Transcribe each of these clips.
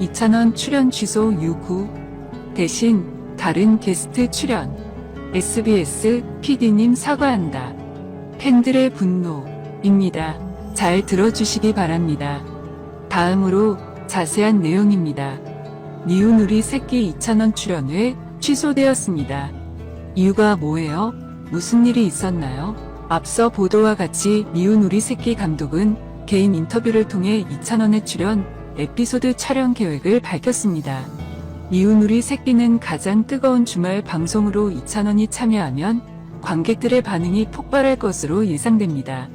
2,000원 출연 취소 요구. 대신 다른 게스트 출연. SBS PD님 사과한다. 팬들의 분노입니다. 잘 들어주시기 바랍니다. 다음으로 자세한 내용입니다. 니우누리 새끼 2,000원 출연회 취소되었습니다. 이유가 뭐예요? 무슨 일이 있었나요? 앞서 보도와 같이 니우누리 새끼 감독은 개인 인터뷰를 통해 2,000원에 출연 에피소드 촬영 계획을 밝혔습니다. 니우누리 새끼는 가장 뜨거운 주말 방송으로 2,000원이 참여하면 관객들의 반응이 폭발할 것으로 예상됩니다.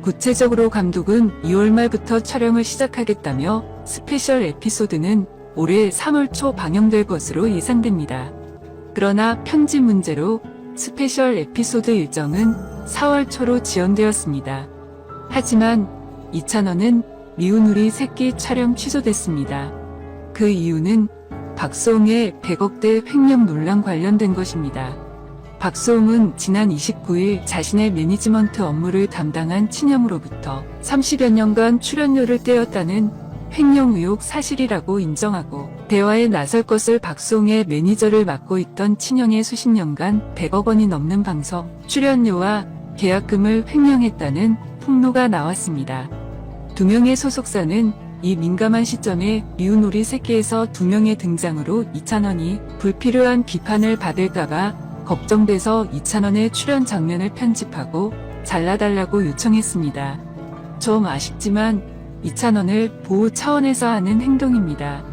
구체적으로 감독은 2월 말부터 촬영을 시작하겠다며 스페셜 에피소드는 올해 3월 초 방영될 것으로 예상됩니다. 그러나 편집 문제로 스페셜 에피소드 일정은 4월 초로 지연되었습니다. 하지만 2,000원은 니우누리 새끼 촬영 취소됐습니다. 그 이유는 박소웅의 100억대 횡령 논란 관련된 것입니다. 박소웅은 지난 29일 자신의 매니지먼트 업무를 담당한 친형으로부터 30여 년간 출연료를 떼었다는 횡령 의혹 사실이라고 인정하고 대화에 나설 것을 박소웅의 매니저를 맡고 있던 친형의 수십 년간 100억 원이 넘는 방송 출연료와 계약금을 횡령했다는 폭로가 나왔습니다. 두 명의 소속사는 이 민감한 시점에 니우누리 새끼에서 두 명의 등장으로 2,000원이 불필요한 비판을 받을까봐 걱정돼서 2,000원의 출연 장면을 편집하고 잘라달라고 요청했습니다. 좀 아쉽지만 2,000원을 보호 차원에서 하는 행동입니다.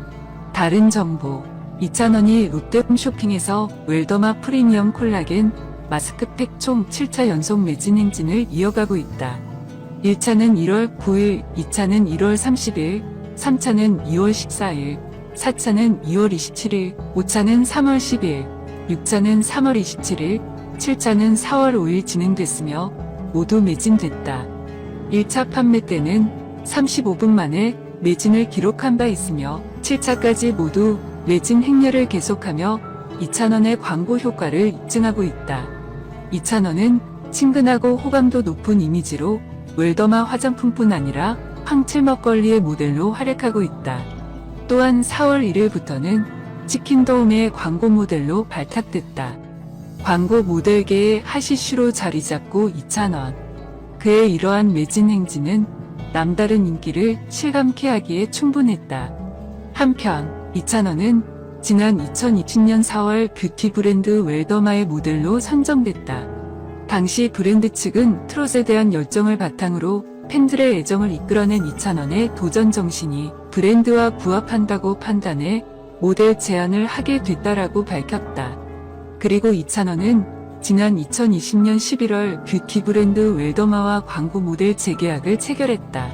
다른 정보 2,000원이 롯데홈쇼핑에서 웰더마 프리미엄 콜라겐 마스크팩 총 7차 연속 매진 행진을 이어가고 있다. 1차는 1월 9일, 2차는 1월 30일, 3차는 2월 14일, 4차는 2월 27일, 5차는 3월 10일, 6차는 3월 27일, 7차는 4월 5일 진행됐으며 모두 매진됐다. 1차 판매 때는 35분 만에 매진을 기록한 바 있으며 7차까지 모두 매진 행렬을 계속하며 2,000원의 광고 효과를 입증하고 있다. 2,000원은 친근하고 호감도 높은 이미지로 웰더마 화장품뿐 아니라 황칠 먹거리의 모델로 활약하고 있다. 또한 4월 1일부터는 치킨도움의 광고 모델로 발탁됐다. 광고 모델계의 핫이슈로 자리 잡고 2,000원. 그의 이러한 매진 행진은 남다른 인기를 실감케 하기에 충분했다. 한편 2,000원은 지난 2020년 4월 뷰티 브랜드 웰더마의 모델로 선정됐다. 당시 브랜드 측은 트롯에 대한 열정을 바탕으로 팬들의 애정을 이끌어낸 2,000원의 도전 정신이 브랜드와 부합한다고 판단해 모델 제안을 하게 됐다라고 밝혔다. 그리고 2,000원은 지난 2020년 11월 뷰티 브랜드 웰더마와 광고 모델 재계약을 체결했다.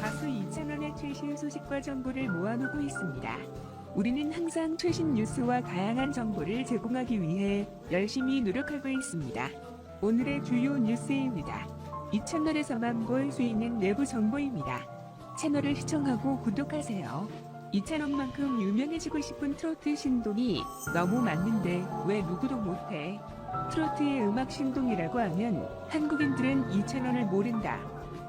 가수 2,000원의 최신 소식과 정보를 모아놓고 있습니다. 우리는 항상 최신 뉴스와 다양한 정보를 제공하기 위해 열심히 노력하고 있습니다. 오늘의 주요 뉴스입니다. 이 채널에서만 볼 수 있는 내부 정보입니다. 채널을 시청하고 구독하세요. 2,000원만큼 유명해지고 싶은 트로트 신동이 너무 많은데 왜 누구도 못해? 트로트의 음악 신동이라고 하면 한국인들은 2,000원을 모른다.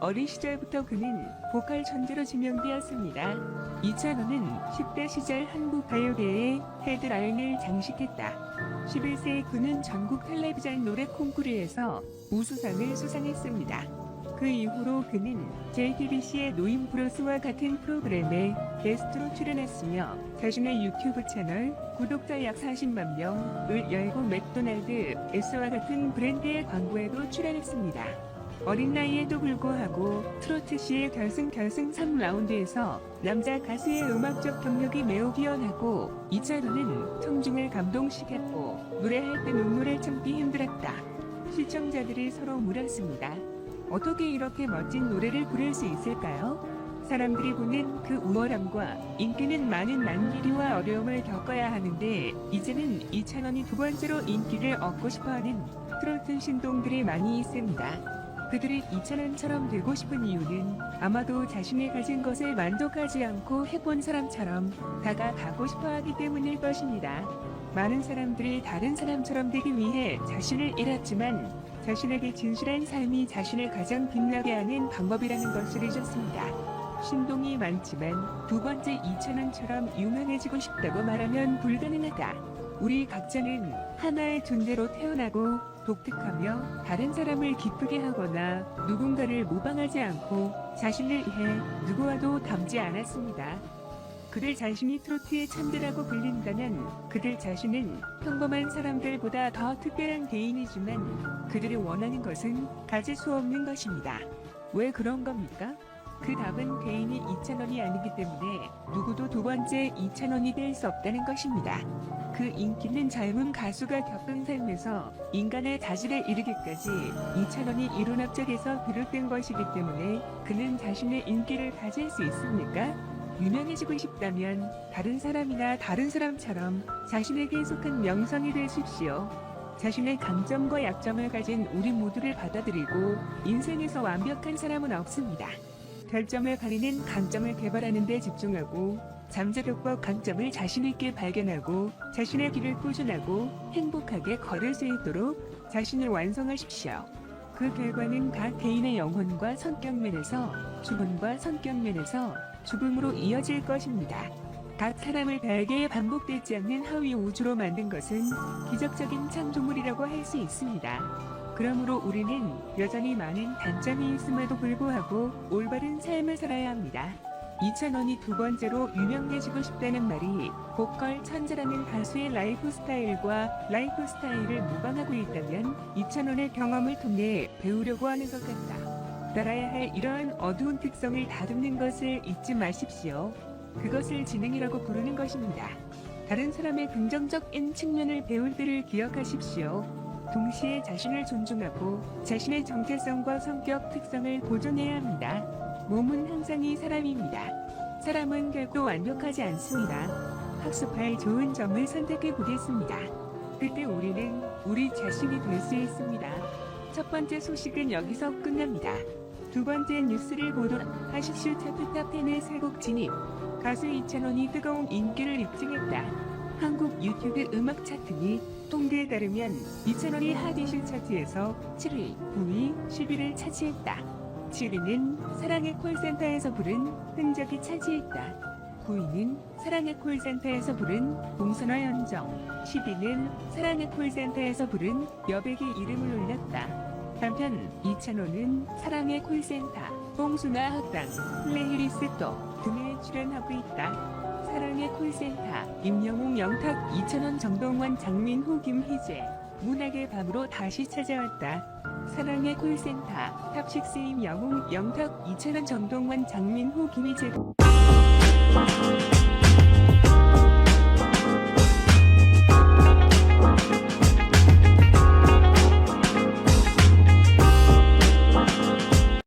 어린 시절부터 그는 보컬 천재로 지명되었습니다. 2,000원은 10대 시절 한국 가요계의 헤드라인을 장식했다. 11세의 그는 전국 텔레비전 노래 콩쿠르에서 우수상을 수상했습니다. 그 이후로 그는 JTBC의 노인 브로스와 같은 프로그램에 게스트로 출연했으며 자신의 유튜브 채널 구독자 약 40만 명을 열고 맥도날드, S와 같은 브랜드의 광고에도 출연했습니다. 어린 나이에도 불구하고 트로트시의 결승 3라운드에서 남자 가수의 음악적 경력이 매우 뛰어나고 2,000원은 청중을 감동시켰고 노래할 때 눈물을 참기 힘들었다. 시청자들이 서로 물었습니다. 어떻게 이렇게 멋진 노래를 부를 수 있을까요? 사람들이 보는 그 우월함과 인기는 많은 난기류와 어려움을 겪어야 하는데 이제는 2,000원이 두 번째로 인기를 얻고 싶어하는 트로트 신동들이 많이 있습니다. 그들이 2,000원처럼 되고 싶은 이유는 아마도 자신이 가진 것에 만족하지 않고 해본 사람처럼 다가가고 싶어하기 때문일 것입니다. 많은 사람들이 다른 사람처럼 되기 위해 자신을 잃었지만 자신에게 진실한 삶이 자신을 가장 빛나게 하는 방법이라는 것을 잊었습니다. 신동이 많지만 두 번째 2,000원처럼 유명해지고 싶다고 말하면 불가능하다. 우리 각자는 하나의 존재로 태어나고 독특하며 다른 사람을 기쁘게 하거나 누군가를 모방하지 않고 자신을 위해 누구와도 닮지 않았습니다. 그들 자신이 트로트의 천재라고 불린다면 그들 자신은 평범한 사람들보다 더 특별한 개인이지만 그들이 원하는 것은 가질 수 없는 것입니다. 왜 그런 겁니까? 그 답은 개인이 2,000원이 아니기 때문에 누구도 두 번째 2,000원이 될 수 없다는 것입니다. 그 인기는 젊은 가수가 겪은 삶에서 인간의 자질에 이르기까지 2,000원이 이룬 업적에서 비롯된 것이기 때문에 그는 자신의 인기를 가질 수 있습니까? 유명해지고 싶다면 다른 사람이나 다른 사람처럼 자신에게 속한 명성이 되십시오. 자신의 강점과 약점을 가진 우리 모두를 받아들이고 인생에서 완벽한 사람은 없습니다. 별점을 가리는 강점을 개발하는 데 집중하고 잠재력과 강점을 자신 있게 발견하고 자신의 길을 꾸준하고 행복하게 걸을 수 있도록 자신을 완성하십시오. 그 결과는 각 개인의 영혼과 성격 면에서 죽음과 성격 면에서 죽음으로 이어질 것입니다. 각 사람을 별개의 반복되지 않는 하위 우주로 만든 것은 기적적인 창조물이라고 할 수 있습니다. 그러므로 우리는 여전히 많은 단점이 있음에도 불구하고 올바른 삶을 살아야 합니다. 2,000원이 두 번째로 유명해지고 싶다는 말이 보컬 천재라는 가수의 라이프 스타일을 모방하고 있다면 2,000원의 경험을 통해 배우려고 하는 것 같다. 따라야 할 이러한 어두운 특성을 다듬는 것을 잊지 마십시오. 그것을 지능이라고 부르는 것입니다. 다른 사람의 긍정적인 측면을 배울 때를 기억하십시오. 동시에 자신을 존중하고 자신의 정체성과 성격 특성을 보존해야 합니다. 몸은 항상 이 사람입니다. 사람은 결코 완벽하지 않습니다. 학습할 좋은 점을 선택해 보겠습니다. 그때 우리는 우리 자신이 될 수 있습니다. 첫 번째 소식은 여기서 끝납니다. 두 번째 뉴스를 보도하십시오. 차트탑 10의 세곡 진입. 가수 2,000원이 뜨거운 인기를 입증했다. 한국 유튜브 음악 차트니 통계에 따르면 2,000원이 핫이슈 차트에서 7위, 9위, 10위를 차지했다. 7위는 사랑의 콜센터에서 부른 흔적이 차지했다. 9위는 사랑의 콜센터에서 부른 봉선화 연정, 10위는 사랑의 콜센터에서 부른 여백의 이름을 올렸다. 한편 2,000원은 사랑의 콜센터, 봉순화 학당, 플레이리스트 등에 출연하고 있다. 사랑의 콜센터, 임영웅 영탁 2,000원 정동원 장민호 김희재, 문학의 밤으로 다시 찾아왔다. 사랑의 콜센터, 탑6 임영웅 영탁 2,000원 정동원 장민호 김희재